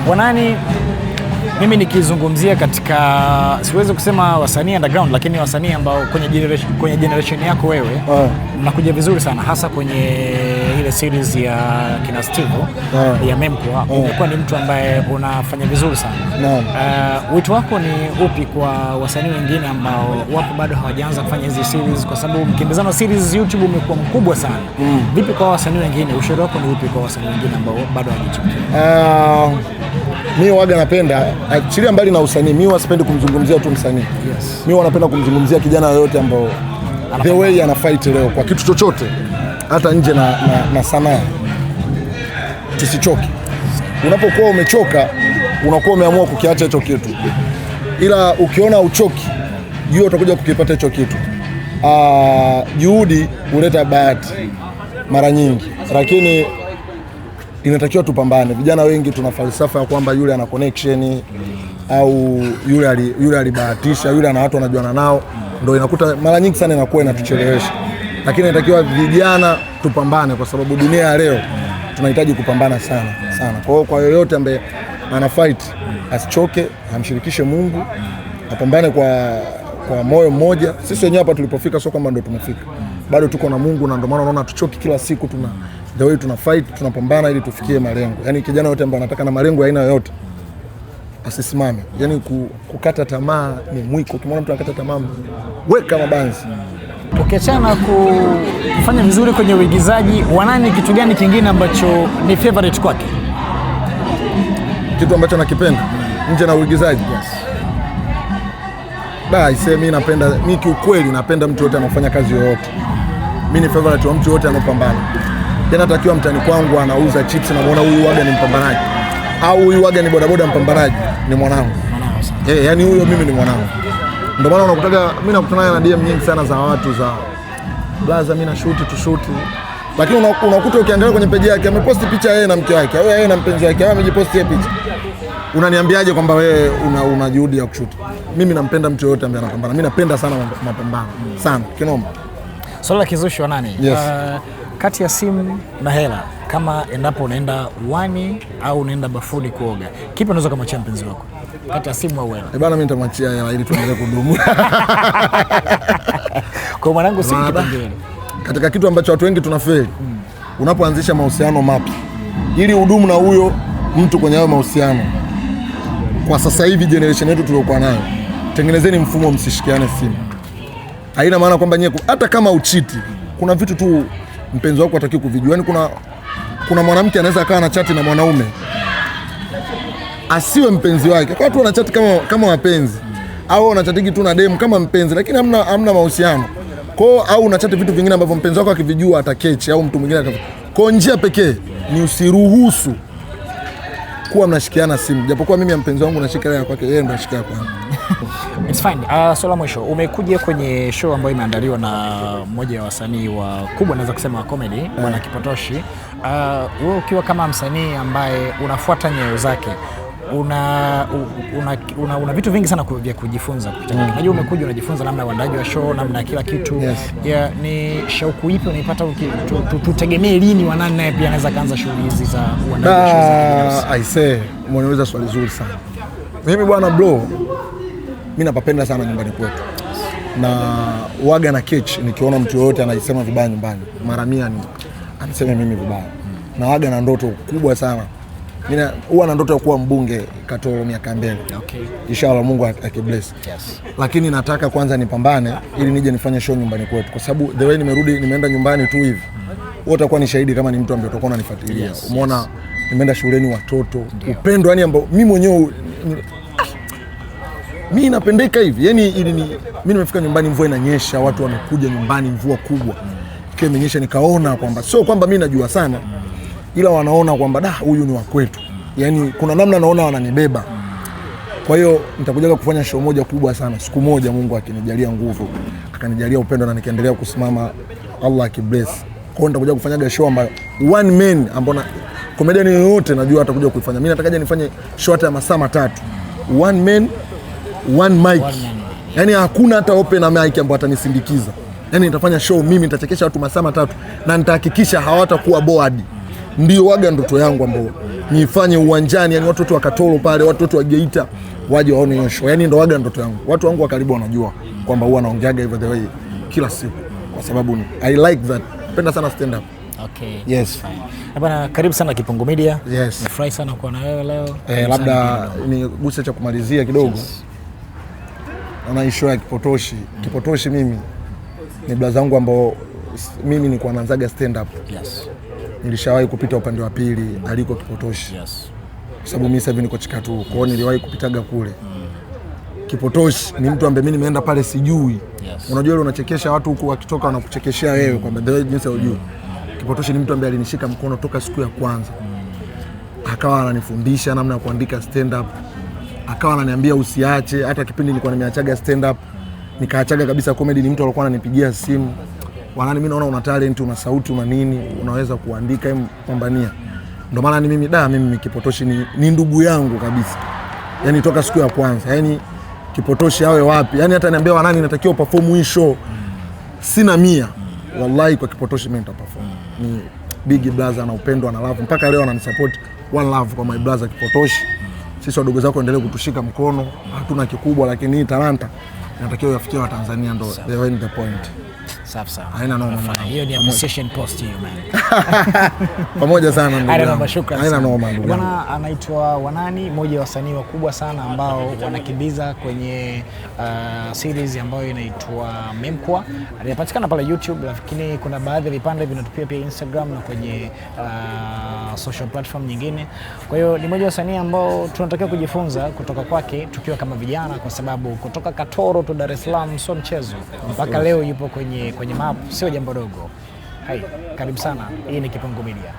Wanani, mimi nikizungumzia katika, siwezi kusema wasanii underground, lakini wasanii ambao kwenye generation yako wewe mnakuja vizuri sana, hasa kwenye ile series ya kina Steve ya Memkwa. Umekuwa ni mtu ambaye unafanya vizuri sana. Wito wako ni upi kwa wasanii wengine ambao wapo bado hawajaanza kufanya hizi series, kwa sababu mkimbizano series YouTube umekuwa mkubwa sana? Vipi kwa wasanii wengine, ushauri wako ni upi kwa wasanii wengine ambao bado hawajachipukia? Mimi waga napenda achilia mbali na usanii, mimi wasipendi kumzungumzia tu msanii. Mimi wanapenda kumzungumzia kijana yoyote ambao the way ana fight leo kwa kitu chochote, hata nje na sanaa. Tusichoke. Unapokuwa umechoka, unakuwa umeamua kukiacha hicho kitu. Ila ukiona uchoki, jua utakuja kukipata hicho kitu. Juhudi huleta bahati mara nyingi, lakini inatakiwa tupambane. Vijana wengi tuna falsafa ya kwamba yule ana connection au yule alibahatisha, yule ana watu wanajuana nao, ndio inakuta mara nyingi sana inakuwa inatuchelewesha. Lakini inatakiwa vijana tupambane, kwa sababu dunia ya leo tunahitaji kupambana sana. Kwa yoyote ambaye ana fight, asichoke, amshirikishe Mungu, apambane kwa moyo mmoja. Sisi wenyewe hapa tulipofika sio kama ndio tumefika. Bado tuko na Mungu, na ndio maana unaona tuchoki kila siku, the way tuna fight, tunapambana ili tufikie malengo. Yaani kijana yote ambaye anataka na malengo ya aina yoyote asisimame. Yaani kukata tamaa ni mwiko. Ukimwona mtu anakata tamaa, weka mabanzi. Ukiachana kufanya vizuri kwenye uigizaji, Wanani kitu gani kingine ambacho ni favorite kwake? Kitu ambacho nakipenda nje na uigizaji? Mimi kiukweli napenda mtu yote anafanya kazi yoyote. Mimi ni favorite wa mtu yote anopambana. Tena takiwa mtani kwangu anauza chips na muona huyu waga ni mpambanaji, au huyu waga ni bodaboda mpambanaji, ni mwanangu. Yani huyo mimi ni mwanangu. Ndio maana unakutaka mimi nakutana na DM nyingi sana za watu za blaza, mimi na shoot. Lakini unakuta ukiangalia kwenye page yake ameposti picha yeye na mke wake, au yeye na mpenzi wake, au amejiposti yeye picha. Unaniambiaje kwamba wewe una juhudi ya kushoot? Mimi nampenda mtu yote ambaye anapambana. Mimi napenda sana mapambano. Sana. Kinoma. Swala la kizushi Wanani. Kati ya simu na hela, kama endapo unaenda uani au unaenda bafuni kuoga, kipi unaweza kama champions wako? Kati ya simu au hela? Bana, mimi nitamwachia hela ili tuendelee kudumu. Kwa mwanangu simu kipengele. Katika kitu ambacho watu wengi tunafeli, unapoanzisha mahusiano mapya, ili udumu na huyo mtu kwenye hayo mahusiano, kwa sasa hivi generation yetu tuliokuwa nayo, tengenezeni mfumo msishikiane simu. Haina maana kwamba nyewe hata kama uchiti, kuna vitu tu mpenzi wako hataki kuvijua. Yaani kuna mwanamke anaweza akawa na chati na mwanaume asiwe mpenzi wake. Kwa watu wana chati kama wapenzi, au wana chati tu na demu kama mpenzi, lakini hamna mahusiano. Au una chati vitu vingine ambavyo mpenzi wako akivijua atakechi, au mtu mwingine kwa njia pekee ni usiruhusu kuwa mnashikiana simu. Japokuwa mimi ya mpenzi wangu nashika ya kwake, yeye ndo anashikia kwangu. It's fine. Swala mwisho, umekuja kwenye show ambayo imeandaliwa na mmoja wa wasanii wakubwa, naweza kusema wa comedy, Bwana Kipotoshi. Wewe ukiwa kama msanii ambaye unafuata nyayo zake, una vitu vingi sana vya kujifunza kupitia kwake. Unajua umekuja unajifunza namna ya uandaji wa show, namna kila kitu. Ni shauku ipi unaipata tutegemee lini Wanani naye pia anaweza kaanza shughuli hizi za uandaji wa show zake? Umeniuliza swali zuri sana. Mimi bwana bro, mimi napapenda sana nyumbani kwetu. Na waga na catch nikiona mtu yote anaisema vibaya nyumbani, mara 100 aniseme mimi vibaya. Na waga na ndoto kubwa sana. Mimi huwa na ndoto ya kuwa mbunge Katoro miaka mbele. Inshallah Mungu akibless. Lakini nataka kwanza nipambane ili nije nifanye show nyumbani kwetu, kwa sababu the way nimeenda nyumbani tu hivi, wewe utakuwa ni shahidi kama ni mtu ambaye utakuwa unanifuatilia. Umeona nimeenda shuleni watoto, upendo yani ambao mimi mwenyewe mimi napendeka hivi. Yani mimi nimefika nyumbani mvua inanyesha, watu wamekuja nyumbani mvua kubwa. Kile imenyesha nikaona kwamba sio kwamba mimi najua sana, ila wanaona kwamba huyu ni wa kwetu. Yani kuna namna naona wananibeba. Kwa hiyo nitakuja kufanya show moja kubwa sana. Siku moja Mungu akinijalia nguvu, akanijalia upendo na nikaendelea kusimama, Allah akibless. Kwa hiyo nitakuja kufanya show ambayo one man ambao comedian yoyote najua atakuja kuifanya. Mimi nataka nifanye show hata ya masaa 3. One man, one mic. Yani hakuna hata open na mic ambayo atanisindikiza. Yani nitafanya show mimi, nitachekesha watu masaa 3 na nitahakikisha hawatakuwa bored. Ndio waga ndoto yangu ambayo nifanye uwanjani, yani watu wa Katoro pale, watu wa Geita waje waone hiyo show. Yani ndo waga ndoto yangu. Watu wangu wa karibu wanajua kwamba huwa naongeaga hivyo the way kila siku, kwa sababu I like that. Napenda sana stand up. Okay. Yes. Bwana, karibu sana Kipungu Media. Yes. Nafurahi sana kuwa na wewe leo. Labda ni guse cha kumalizia kidogo. Yes. Na issue ya Kipotoshi. Kipotoshi mimi ni brother zangu ambao mimi nilikuwa naanzaga stand up. Yes. Nilishawahi kupita upande wa pili aliko Kipotoshi. Yes. Kwa sababu mimi sasa hivi niko Chikatu. Kwa hiyo niliwahi kupitaga kule. Kipotoshi ni mtu ambaye mimi nimeenda pale sijui. Yes. Unajua ile unachekesha watu huku wakitoka wanakuchekeshea wewe kwamba the way jinsi unajua. Kipotoshi ni mtu ambaye alinishika mkono toka siku ya kwanza. Akawa ananifundisha namna ya kuandika stand up. Akawa ananiambia usiache, hata kipindi nilikuwa nimeachaga stand up, nikaachaga kabisa comedy. Ni mtu alikuwa ananipigia simu. Wanani, mimi naona una talent, una sauti, una nini, unaweza kuandika, pambania. Ndio maana ni mimi Kipotoshi ni ndugu yangu kabisa. Yaani toka siku ya kwanza. Yaani Kipotoshi awe wapi? Yaani hata niambia Wanani natakiwa perform hii show. Sina 100. Wallahi kwa Kipotoshi mimi nitaperform. Ni big brother na upendo na love. Mpaka leo ananisupport. One love kwa my brother Kipotoshi. Sisi wadogo zako endelee kutushika mkono. Hatuna kikubwa, lakini hii talanta inatakiwa yafikie wa Tanzania, ndo the point. Safi sana. Haina noma. Hiyo ni appreciation post hiyo man. Pamoja sana ndugu. Haina noma, shukrani. Haina noma ndugu. Bwana anaitwa Wanani, mmoja wa wasanii wakubwa sana ambao wanakimbiza kwenye series ambayo inaitwa Memkwa. Inapatikana pale YouTube, lakini kuna baadhi ya vipande vinatupia pia Instagram na kwenye social platform nyingine. Kwa hiyo ni mmoja wa wasanii ambao tunatakiwa kujifunza kutoka kwake tukiwa kama vijana, kwa sababu kutoka Katoro to Dar es Salaam sio mchezo. Mpaka leo yupo kwenye map, sio jambo dogo. Hai, karibu sana. Hii ni Kipungu Media.